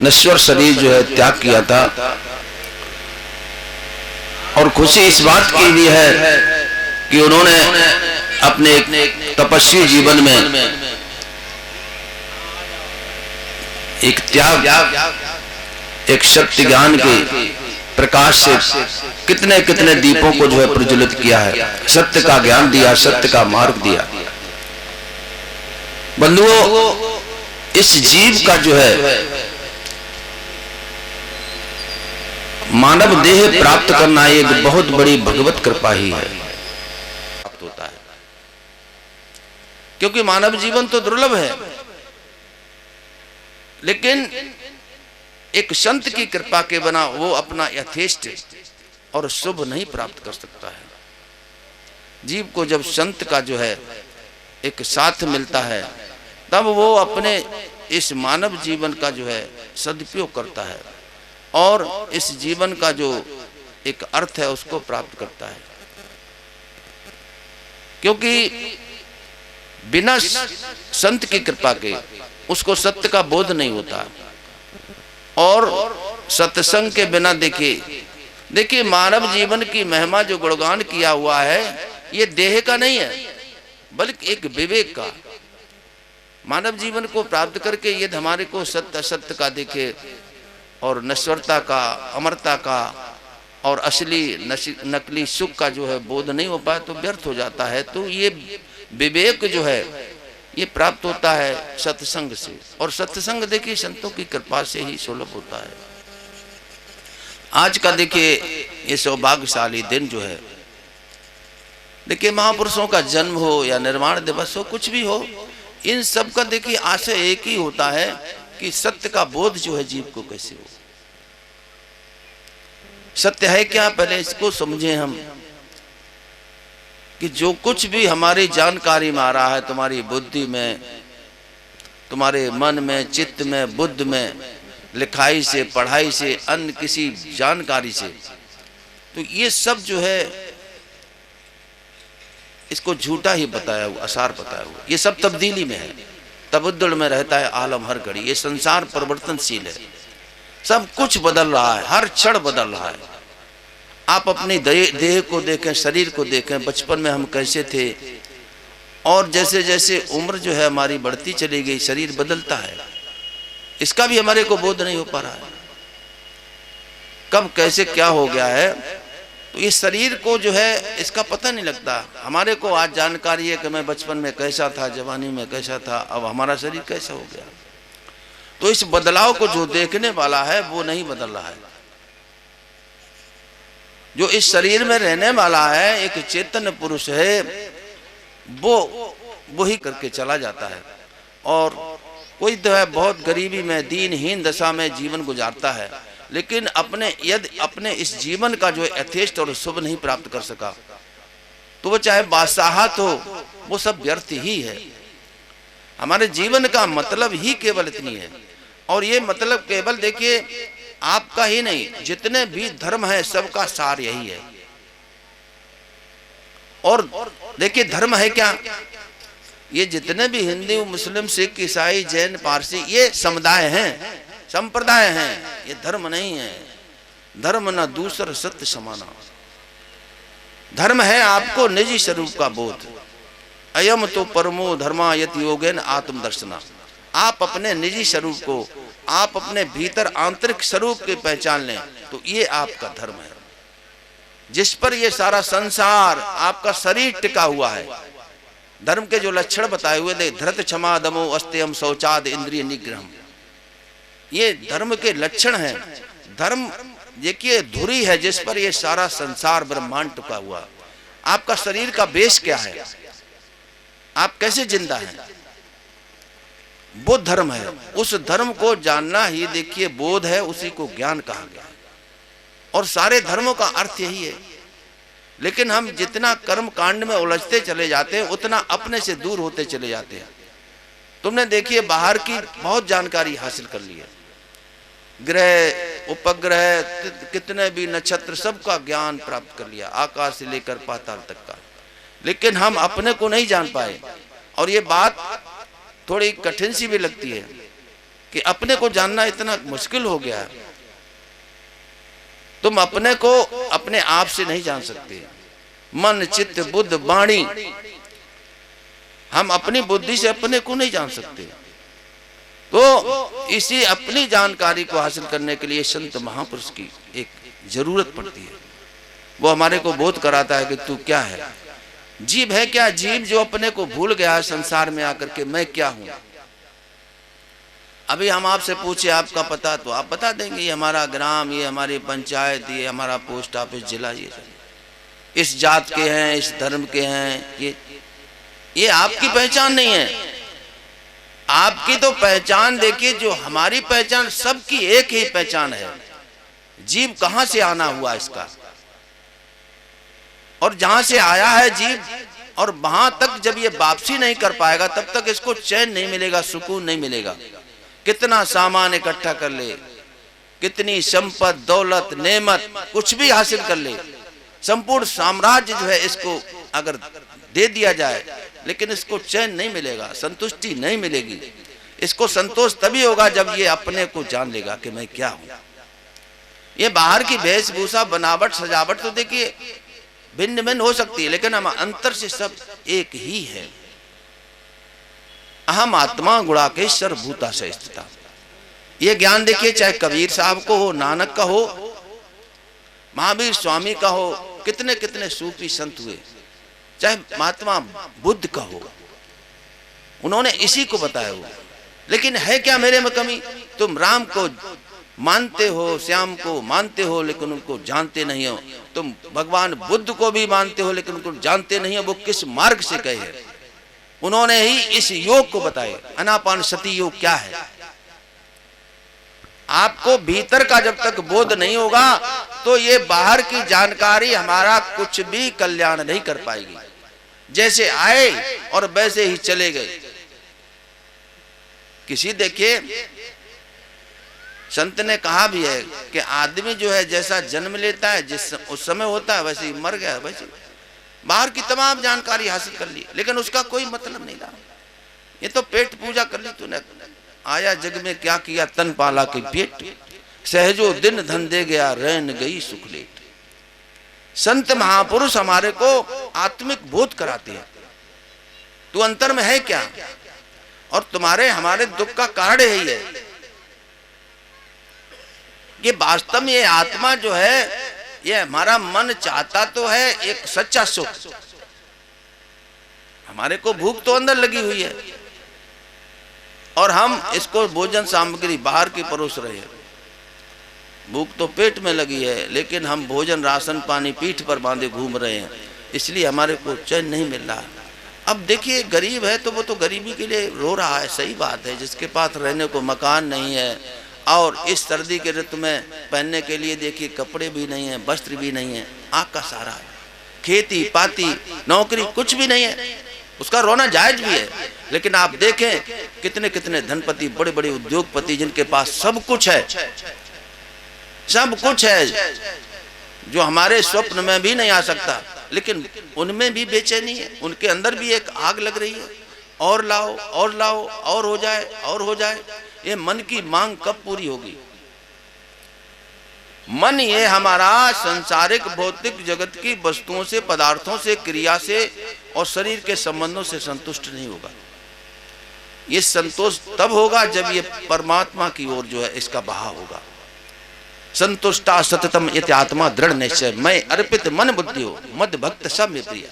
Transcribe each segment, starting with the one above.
नश्वर शरीर जो है त्याग किया था। और खुशी इस बात की भी है कि उन्होंने अपने एक तपस्वी जीवन में एक त्याग, एक सत्य ज्ञान के प्रकाश से कितने कितने दीपों को जो है प्रज्वलित किया है, सत्य का ज्ञान दिया, सत्य का मार्ग दिया। बंधुओं, इस जीव का जो है मानव देह प्राप्त करना एक बहुत बड़ी भगवत कृपा ही है, प्राप्त होता है, क्योंकि मानव जीवन तो दुर्लभ है, लेकिन एक संत की कृपा के बिना वो अपना यथेष्ट और शुभ नहीं प्राप्त कर सकता है। जीव को जब संत का जो है एक साथ मिलता है, तब वो अपने इस मानव जीवन का जो है सदुपयोग करता है और इस जीवन का जो एक अर्थ है उसको प्राप्त करता है। क्योंकि बिना संत की कृपा के उसको सत्य का बोध नहीं होता। और सत्संग के बिना देखिए मानव जीवन की महिमा जो गुणगान किया हुआ है, ये देह का नहीं है बल्कि एक विवेक का। मानव जीवन को प्राप्त करके यदि हमारे को सत्य असत्य का देखे और नश्वरता का, अमरता का और असली नकली सुख का जो है बोध नहीं हो पाए तो व्यर्थ हो जाता है। तो ये विवेक जो है ये प्राप्त होता है सत्संग से, और सत्संग देखिए संतों की कृपा से ही सुलभ होता है। आज का देखिए ये सौभाग्यशाली दिन जो है, देखिए महापुरुषों का जन्म हो या निर्वाण दिवस हो, कुछ भी हो, इन सब का देखिए आशय एक ही होता है कि सत्य का बोध जो है जीव को कैसे हो। सत्य है क्या, पहले इसको समझें हम कि जो कुछ भी हमारी जानकारी में आ रहा है, तुम्हारी बुद्धि में, तुम्हारे मन में, चित्त में, बुद्ध में, लिखाई से, पढ़ाई से, अन्य किसी जानकारी से, तो ये सब जो है इसको झूठा ही बताया हुआ, असार बताया हुआ। ये सब तब्दीली में है, तबद्दुल में रहता है आलम हर घड़ी। ये संसार परिवर्तनशील है, सब कुछ बदल रहा है, हर क्षण बदल रहा है। आप अपनी देह को देखें, शरीर को देखें, बचपन में हम कैसे थे और जैसे जैसे उम्र जो है हमारी बढ़ती चली गई, शरीर बदलता है, इसका भी हमारे को बोध नहीं हो पा रहा है कब कैसे क्या हो गया है। तो इस शरीर को जो है इसका पता नहीं लगता। हमारे को आज जानकारी है कि मैं बचपन में कैसा था, जवानी में कैसा था, अब हमारा शरीर कैसा हो गया। तो इस बदलाव को जो देखने वाला है वो नहीं बदल रहा है। जो इस शरीर में रहने वाला है, एक चेतन पुरुष है, वो ही करके चला जाता है। और कोई तो है बहुत गरीबी में, दीनहीन दशा में जीवन गुजारता है, लेकिन यदि अपने इस जीवन का जो यथेष्ट और शुभ नहीं प्राप्त कर सका, तो वो चाहे बादशाहत हो, वो सब व्यर्थ ही है। हमारे जीवन का मतलब ही केवल इतनी है, और ये मतलब केवल देखिए आपका ही नहीं, जितने भी धर्म है सबका सार यही है। और देखिए धर्म है क्या, ये जितने भी हिंदू, मुस्लिम, सिख, ईसाई, जैन, पारसी, ये समुदाय हैं, संप्रदाय हैं, ये धर्म नहीं है। धर्म न दूसर सत्य समाना। धर्म है आपको निजी स्वरूप का बोध। अयम तो परमो धर्मा यति योगेन आत्म दर्शना। आप अपने निजी स्वरूप को, आप अपने भीतर आंतरिक स्वरूप की पहचान लें, तो ये आपका धर्म है, जिस पर ये सारा संसार, आपका शरीर टिका हुआ है। धर्म के जो लक्षण बताए हुए थे, धृत क्षमा दमो अस्त्यम शौचाद इंद्रिय निग्रहम, ये धर्म के लक्षण हैं। धर्म देखिए धुरी है जिस पर ये सारा संसार ब्रह्मांड टिका हुआ। आपका शरीर का बेस क्या है, आप कैसे जिंदा हैं, वो धर्म है। उस धर्म को जानना ही देखिए बोध है, उसी को ज्ञान कहा गया। और सारे धर्मों का अर्थ यही है। लेकिन हम जितना कर्म कांड में उलझते चले जाते हैं, उतना अपने से दूर होते चले जाते हैं। तुमने देखिए बाहर की बहुत जानकारी हासिल कर ली है, ग्रह, उपग्रह, कितने भी नक्षत्र, सबका ज्ञान प्राप्त कर लिया, आकाश से लेकर पाताल तक का, लेकिन हम अपने को नहीं जान पाए। और ये बात थोड़ी कठिन सी भी लगती है कि अपने को जानना इतना मुश्किल हो गया। तुम अपने को अपने आप से नहीं जान सकते। मन चित्त बुद्ध वाणी, हम अपनी बुद्धि से अपने को नहीं जान सकते। तो इसी अपनी जानकारी को हासिल करने के लिए संत महापुरुष की एक जरूरत पड़ती है। वो हमारे को बोध कराता है कि तू क्या है। जीव है क्या? जीव जो अपने को भूल गया है संसार में आकर के, मैं क्या हूं। अभी हम आपसे पूछे आपका पता, तो आप बता देंगे ये हमारा ग्राम, ये हमारी पंचायत, ये हमारा पोस्ट ऑफिस, जिला, ये इस जात के हैं, इस धर्म के हैं। ये आपकी पहचान नहीं है। आपकी तो पहचान देखिए, जो हमारी पहचान, सबकी एक ही पहचान है। जीव कहां से आना हुआ इसका, और जहां से आया है जीव, और वहां तक जब ये वापसी नहीं कर पाएगा तब तक इसको चैन नहीं मिलेगा, सुकून नहीं मिलेगा। कितना सामान इकट्ठा कर ले, कितनी संपत्ति, दौलत, नेमत, कुछ भी हासिल कर ले, संपूर्ण साम्राज्य जो है इसको अगर दे दिया जाए, लेकिन इसको चैन नहीं मिलेगा, संतुष्टि नहीं मिलेगी। इसको संतोष तभी होगा जब ये अपने को जान लेगा कि मैं क्या हूं। ये बाहर की वेशभूषा, बनावट, सजावट तो देखिए भिन्न भिन्न हो सकती है, लेकिन हम अंतर से सब एक ही है। अहम आत्मा गुणाकेश सर्वभूता से स्थिता। ये ज्ञान देखिए, चाहे कबीर साहब को हो, नानक का हो, महावीर स्वामी का हो, कितने कितने सूफी संत हुए, चाहे महात्मा बुद्ध का हो, उन्होंने इसी को बताया हुआ। लेकिन है क्या मेरे में कमी? तुम राम को मानते हो, श्याम को मानते हो, लेकिन उनको जानते नहीं हो। तुम भगवान बुद्ध को भी मानते हो, लेकिन उनको जानते नहीं हो वो किस मार्ग से गए हैं। उन्होंने ही इस योग को बताया। आनापान सती योग क्या है? आपको भीतर का जब तक बोध नहीं होगा तो ये बाहर की जानकारी हमारा कुछ भी कल्याण नहीं कर पाएगी। जैसे आए और वैसे ही चले गए। किसी देखिए संत ने कहा भी है कि आदमी जो है जैसा जन्म लेता है, जिस उस समय होता है, वैसे ही मर गया, वैसे बाहर की तमाम जानकारी हासिल कर ली, लेकिन उसका कोई मतलब नहीं रहा। ये तो पेट पूजा कर ली तूने, आया जग में क्या किया, तन पाला के पेट, सहजो दिन धन दे गया, रैन गई सुख लेट। संत महापुरुष हमारे को आत्मिक बोध कराते हैं। तू अंतर में है क्या, और तुम्हारे हमारे दुख का कारण यही है कि वास्तव में ये आत्मा जो है, ये हमारा मन चाहता तो है एक सच्चा सुख। हमारे को भूख तो अंदर लगी हुई है और हम इसको भोजन सामग्री बाहर की परोस रहे हैं। भूख तो पेट में लगी है, लेकिन हम भोजन राशन पानी पीठ पर बांधे घूम रहे हैं, इसलिए हमारे को चैन नहीं मिल रहा। अब देखिए गरीब है तो वो तो गरीबी के लिए रो रहा है, सही बात है। जिसके पास रहने को मकान नहीं है और इस सर्दी के ऋतु में पहनने के लिए देखिए कपड़े भी नहीं है, वस्त्र भी नहीं है, आग का सारा है, खेती पाती नौकरी कुछ भी नहीं है, उसका रोना जायज भी है। लेकिन आप देखें कितने कितने धनपति, बड़े बड़े उद्योगपति जिनके पास सब कुछ है, सब कुछ है, जो हमारे स्वप्न में भी नहीं आ सकता, लेकिन उनमें भी बेचैनी है, उनके अंदर भी एक आग लग रही है, और लाओ और लाओ, और हो जाए और हो जाए। ये मन की मांग कब पूरी होगी? मन ये हमारा संसारिक भौतिक जगत की वस्तुओं से, पदार्थों से, क्रिया से और शरीर के संबंधों से संतुष्ट नहीं होगा। ये संतोष तब होगा जब ये परमात्मा की ओर जो है इसका बहाव होगा। संतुष्टा सततम इति आत्मा दृढ़ निश्चय, मैं अर्पित मन बुद्धि हो, मद भक्त सब में प्रिय।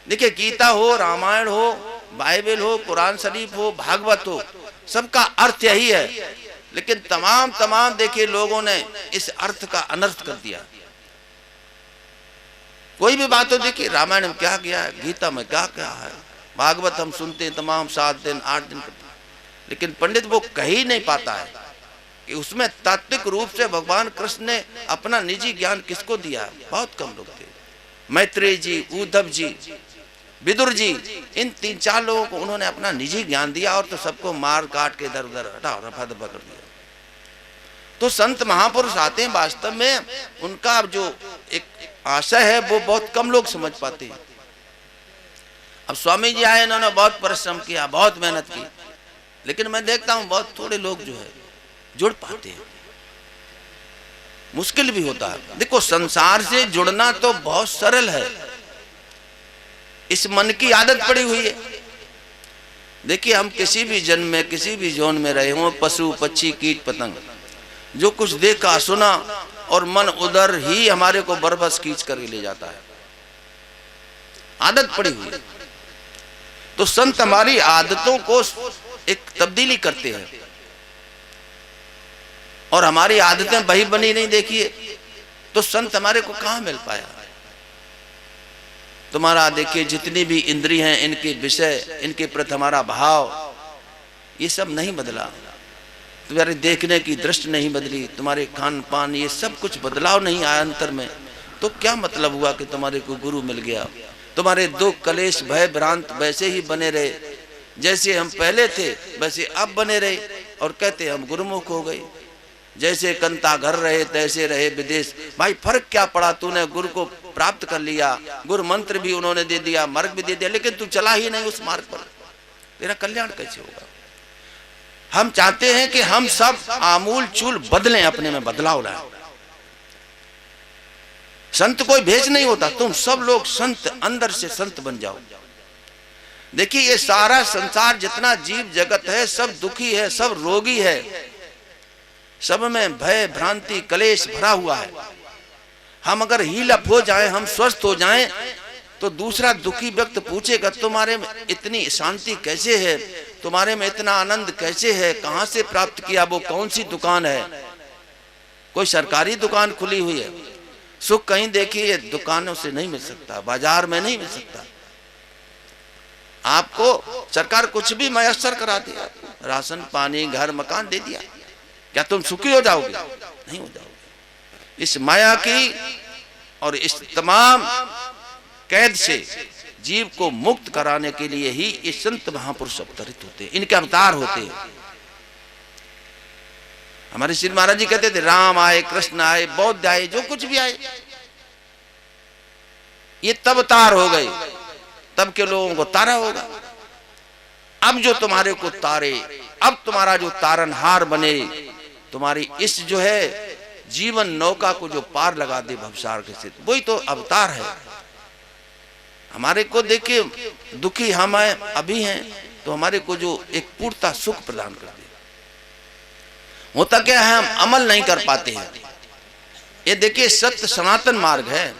देखिए गीता हो, रामायण हो, बाइबल हो, कुरान शरीफ हो, भागवत हो, सबका अर्थ यही है। लेकिन तमाम देखिए लोगों ने इस अर्थ का अनर्थ कर दिया। कोई भी बात हो देखिए, रामायण में क्या किया है, गीता में क्या क्या है, भागवत हम सुनते हैं तमाम 7 दिन 8 दिन, लेकिन पंडित वो कह ही नहीं पाता है कि उसमें तात्विक रूप से भगवान कृष्ण ने अपना निजी ज्ञान किसको दिया है। बहुत कम लोग थे। मैत्रेय जी, उद्धव जी, विदुर जी, इन 3-4 लोगों को उन्होंने अपना निजी ज्ञान दिया, और तो सबको मार काट के इधर उधर हटा रफा दफा कर दिया। तो संत महापुरुष आते हैं, वास्तव में उनका जो एक आशय है वो बहुत कम लोग समझ पाते हैं। अब स्वामी जी आए, इन्होंने बहुत परिश्रम किया, बहुत मेहनत की, लेकिन मैं देखता हूं बहुत थोड़े लोग जो है जुड़ पाते हैं, मुश्किल भी होता है। देखो संसार से जुड़ना तो बहुत सरल है, इस मन की आदत पड़ी हुई है। देखिए हम किसी भी जन्म में किसी भी जोन में रहे हों, पशु पक्षी कीट पतंग, जो कुछ देखा सुना और मन उधर ही हमारे को बरबस खींच कर ले जाता है, आदत पड़ी हुई है। तो संत हमारी आदतों को एक तब्दीली करते हैं, और हमारी आदतें वही बनी नहीं देखिए तो संत हमारे को कहां मिल पाया। तुम्हारा देखिए जितनी भी इंद्रिय हैं, इनके विषय, इनके प्रति हमारा भाव, ये सब नहीं बदला। तुम्हारे देखने की दृष्टि नहीं बदली, तुम्हारे खान पान, ये सब कुछ बदलाव नहीं आया अंतर में, तो क्या मतलब हुआ कि तुम्हारे को गुरु मिल गया। तुम्हारे दुख कलेश भय भ्रांत वैसे ही बने रहे, जैसे हम पहले थे वैसे अब बने रहे, और कहते हम गुरुमुख हो गए। जैसे कंता घर रहे तैसे रहे विदेश। भाई फर्क क्या पड़ा, तूने गुरु को प्राप्त कर लिया, गुरु मंत्र भी उन्होंने दे दिया, मार्ग भी दे दिया, लेकिन तू चला ही नहीं उस मार्ग पर, तेरा कल्याण कैसे होगा। हम चाहते हैं कि हम सब आमूल चूल बदलें, अपने में बदलाव लाएं। संत कोई भेज नहीं होता, तुम सब लोग संत अंदर से संत बन जाओ। देखिए ये सारा संसार जितना जीव जगत है सब दुखी है, सब रोगी है, सब में भय भ्रांति कलेश भरा हुआ है। हम अगर हीलअप हो जाएं, हम स्वस्थ हो जाएं, तो दूसरा दुखी व्यक्ति पूछेगा तुम्हारे में इतनी शांति कैसे है, तुम्हारे में इतना आनंद कैसे है, कहां से प्राप्त किया, वो कौन सी दुकान है। कोई सरकारी दुकान खुली हुई है, सुख कहीं देखिए दुकानों से नहीं मिल सकता, बाजार में नहीं मिल सकता। आपको सरकार कुछ भी मयस्सर करा दिया, राशन पानी घर मकान दे दिया, क्या तुम सुखी हो जाओगे? नहीं हो जाओगे। इस माया की और इस तमाम कैद से जीव को मुक्त कराने के लिए ही ये संत महापुरुष अवतरित होते हैं, इनके अवतार होते हैं। हमारे श्री महाराज जी कहते थे राम आए, कृष्ण आए, बौद्ध आए, जो कुछ भी आए, ये तब अवतार हो गए, तब के लोगों को तारा होगा। अब जो तुम्हारे को तारे, अब तुम्हारा जो तारनहार बने, तुम्हारी इस जो है जीवन नौका को जो पार लगा दे भवसागर के से, वही तो अवतार है। हमारे को देखिए दुखी हम अभी हैं, तो हमारे को जो एक पूर्णता सुख प्रदान कर दे। होता क्या है, हम अमल नहीं कर पाते हैं। ये देखिए सत्य सनातन मार्ग है,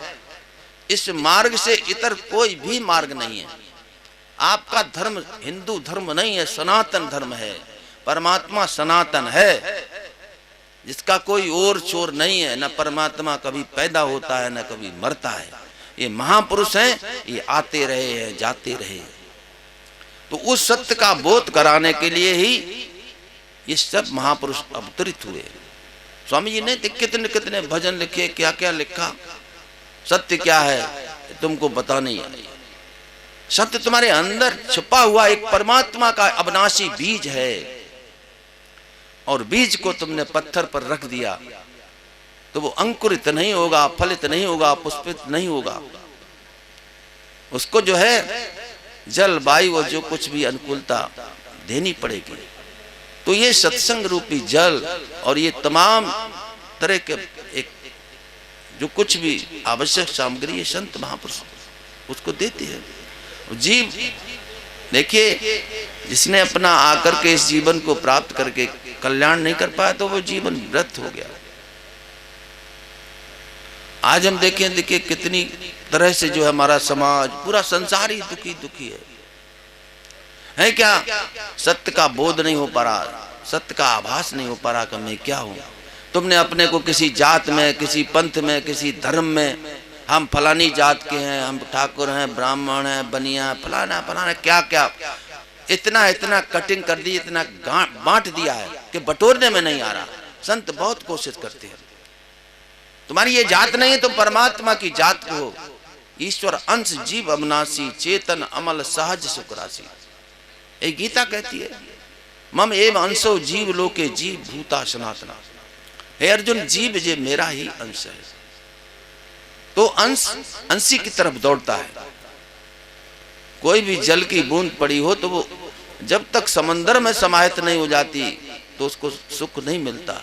इस मार्ग से इतर कोई भी मार्ग नहीं है। आपका धर्म हिंदू धर्म नहीं है, सनातन धर्म है। परमात्मा सनातन है, जिसका कोई और छोर नहीं है। न परमात्मा कभी पैदा होता है न कभी मरता है। ये महापुरुष हैं, ये आते रहे हैं जाते रहे। तो उस सत्य का बोध कराने के लिए ही ये सब महापुरुष अवतरित हुए। स्वामी जी ने कितने कितने भजन लिखे, क्या क्या लिखा। सत्य क्या है तुमको पता नहीं है। सत्य तुम्हारे अंदर छुपा हुआ एक परमात्मा का अविनाशी बीज है, और बीज को तुमने पत्थर पर रख दिया तो वो अंकुरित नहीं होगा, फलित नहीं होगा, पुष्पित नहीं होगा। उसको जो है जल वायु और जो कुछ भी अनुकूलता देनी पड़ेगी। तो ये सत्संग रूपी जल और ये तमाम तरह के एक जो कुछ भी आवश्यक सामग्री ये संत महापुरुष उसको देते हैं। जीव देखिए जिसने अपना आकर के इस जीवन को प्राप्त करके कल्याण नहीं कर पाया तो वो जीवन व्यर्थ हो गया। आज हम देखें देखिए कितनी तरह से जो है हमारा समाज पूरा संसार ही दुखी दुखी है क्या? सत्य का बोध नहीं हो पा रहा, सत्य का आभास नहीं हो पा रहा कि मैं क्या हूं। तुमने अपने को किसी जात में, किसी पंथ में, किसी धर्म में, हम फलानी जात के हैं, हम ठाकुर हैं, ब्राह्मण हैं, बनिया फलाना फलाना क्या क्या इतना इतना कटिंग कर दी, इतना बांट दिया है कि बटोरने में नहीं आ रहा। संत बहुत कोशिश करते हैं, तुम्हारी ये जात नहीं है, तुम परमात्मा की जात हो। ईश्वर अंश जीव अविनाशी, चेतन अमल सहज सुखराशि। ये गीता कहती है मम एव अंशो जीव लोके जीव भूता सनातना। हे अर्जुन, जीव जे मेरा ही अंश है। तो अंश अंशी की तरफ दौड़ता है। कोई भी जल की बूंद पड़ी हो तो वो जब तक समंदर में समाहित नहीं हो जाती तो उसको सुख नहीं मिलता।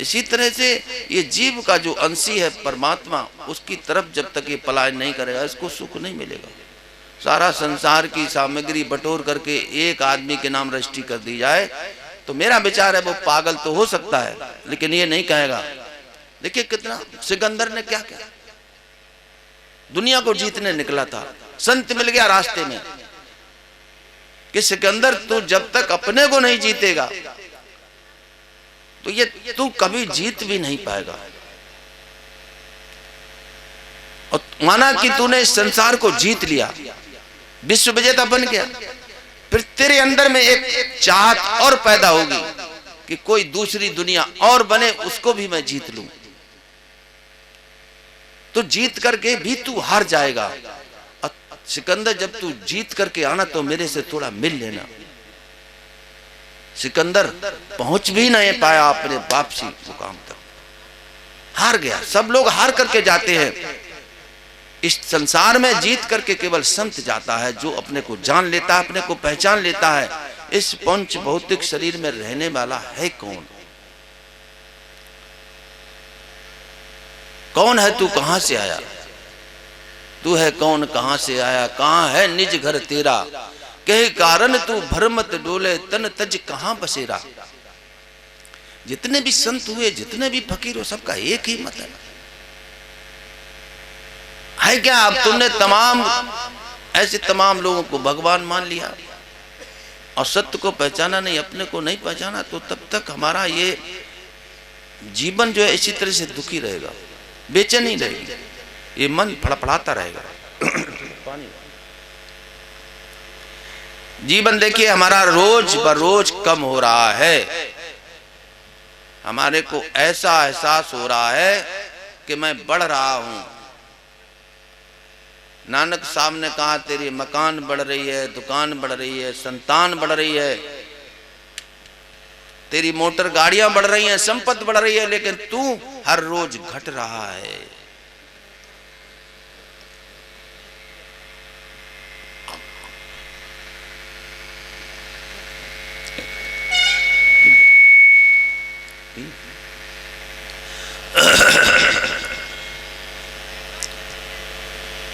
इसी तरह से ये जीव का जो अंशी है परमात्मा, उसकी तरफ जब तक ये पलायन नहीं करेगा इसको सुख नहीं मिलेगा। सारा संसार की सामग्री बटोर करके एक आदमी के नाम रजिस्ट्री कर दी जाए तो मेरा विचार है वो पागल तो हो सकता है, लेकिन ये नहीं कहेगा। देखिए कितना सिकंदर ने क्या किया, दुनिया को जीतने निकला था, संत मिल गया रास्ते में कि सिकंदर तू जब तक अपने को नहीं जीतेगा तो ये तू कभी जीत भी नहीं पाएगा। और माना कि तूने इस संसार को जीत लिया, विश्व विजेता बन गया, फिर तेरे अंदर में एक चाहत और पैदा होगी कि कोई दूसरी दुनिया और बने, उसको भी मैं जीत लूं। तो जीत करके भी तू हार जाएगा। सिकंदर जब तू जीत करके आना तो मेरे से थोड़ा मिल लेना। सिकंदर पहुंच भी नहीं पाया अपने वापसी मुकाम तक, हार गया। सब लोग हार करके जाते हैं, इस संसार में जीत करके केवल संत जाता है जो अपने को जान लेता है, अपने को पहचान लेता है। इस पंच भौतिक शरीर में रहने वाला है कौन? कौन है तू, कहां से आया? तू है कौन, कहां से आया, कहां है निज घर तेरा, कहे कारण तू भरमत डोले, तन तज कहां बसेरा। जितने भी संत हुए, जितने भी फकीर हो, सबका एक ही मत है क्या? अब तुमने ऐसे तमाम लोगों को भगवान मान लिया और सत्य को पहचाना नहीं, अपने को नहीं पहचाना, तो तब तक हमारा ये जीवन जो है इसी तरह से दुखी रहेगा, बेचैनी रहेगी, ये मन फड़फड़ाता रहेगा। जीवन देखिए हमारा रोज बरोज कम हो रहा है। हमारे को ऐसा एहसास हो रहा है कि मैं बढ़ रहा हूं। नानक साहब ने कहा तेरी मकान बढ़ रही है, दुकान बढ़ रही है, संतान बढ़ रही है, तेरी मोटर गाड़ियां बढ़ रही हैं, संपत्ति बढ़ रही है, लेकिन तू हर रोज घट रहा है।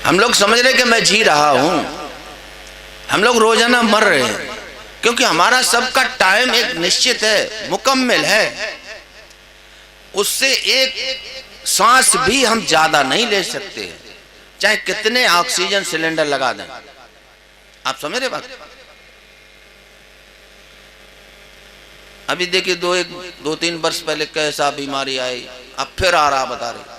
हम लोग समझ रहे कि मैं जी रहा हूं, हम लोग रोजाना मर रहे हैं, क्योंकि हमारा सबका टाइम एक निश्चित है, मुकम्मल है। उससे एक सांस भी हम ज्यादा नहीं ले सकते, चाहे कितने ऑक्सीजन सिलेंडर लगा दें। आप समझ रहे बात? अभी देखिए 2-3 वर्ष पहले कैसा बीमारी आई, अब फिर आ रहा, बता रहे।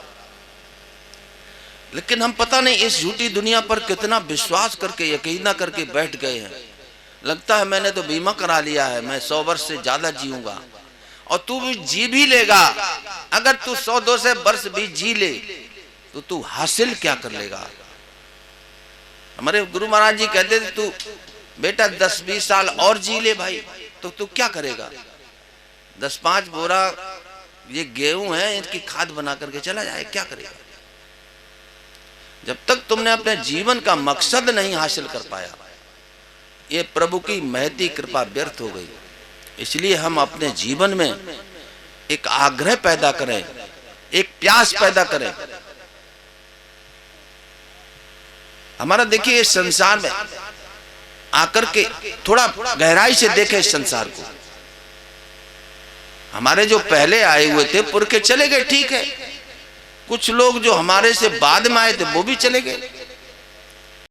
लेकिन हम पता नहीं इस झूठी दुनिया पर कितना विश्वास करके, यकीन करके बैठ गए हैं। लगता है मैंने तो बीमा करा लिया है, मैं 100 वर्ष से ज्यादा जीऊंगा। और तू भी जी भी लेगा, अगर तू 100-200 वर्ष भी जी ले तो तू हासिल क्या कर लेगा? हमारे गुरु महाराज जी कहते थे तू बेटा 10-20 साल और जी ले भाई, तो तू क्या करेगा? 10-5 बोरा ये गेहूं है, इनकी खाद बना करके चला जाए, क्या करेगा? जब तक तुमने अपने जीवन का मकसद नहीं हासिल कर पाया, ये प्रभु की महती कृपा व्यर्थ हो गई। इसलिए हम अपने जीवन में एक आग्रह पैदा करें, एक प्यास पैदा करें। हमारा देखिए इस संसार में आकर के थोड़ा गहराई से देखें इस संसार को। हमारे जो पहले आए हुए थे पुरखे चले गए, ठीक है। कुछ लोग जो हमारे से बाद में आए थे वो भी चले गए।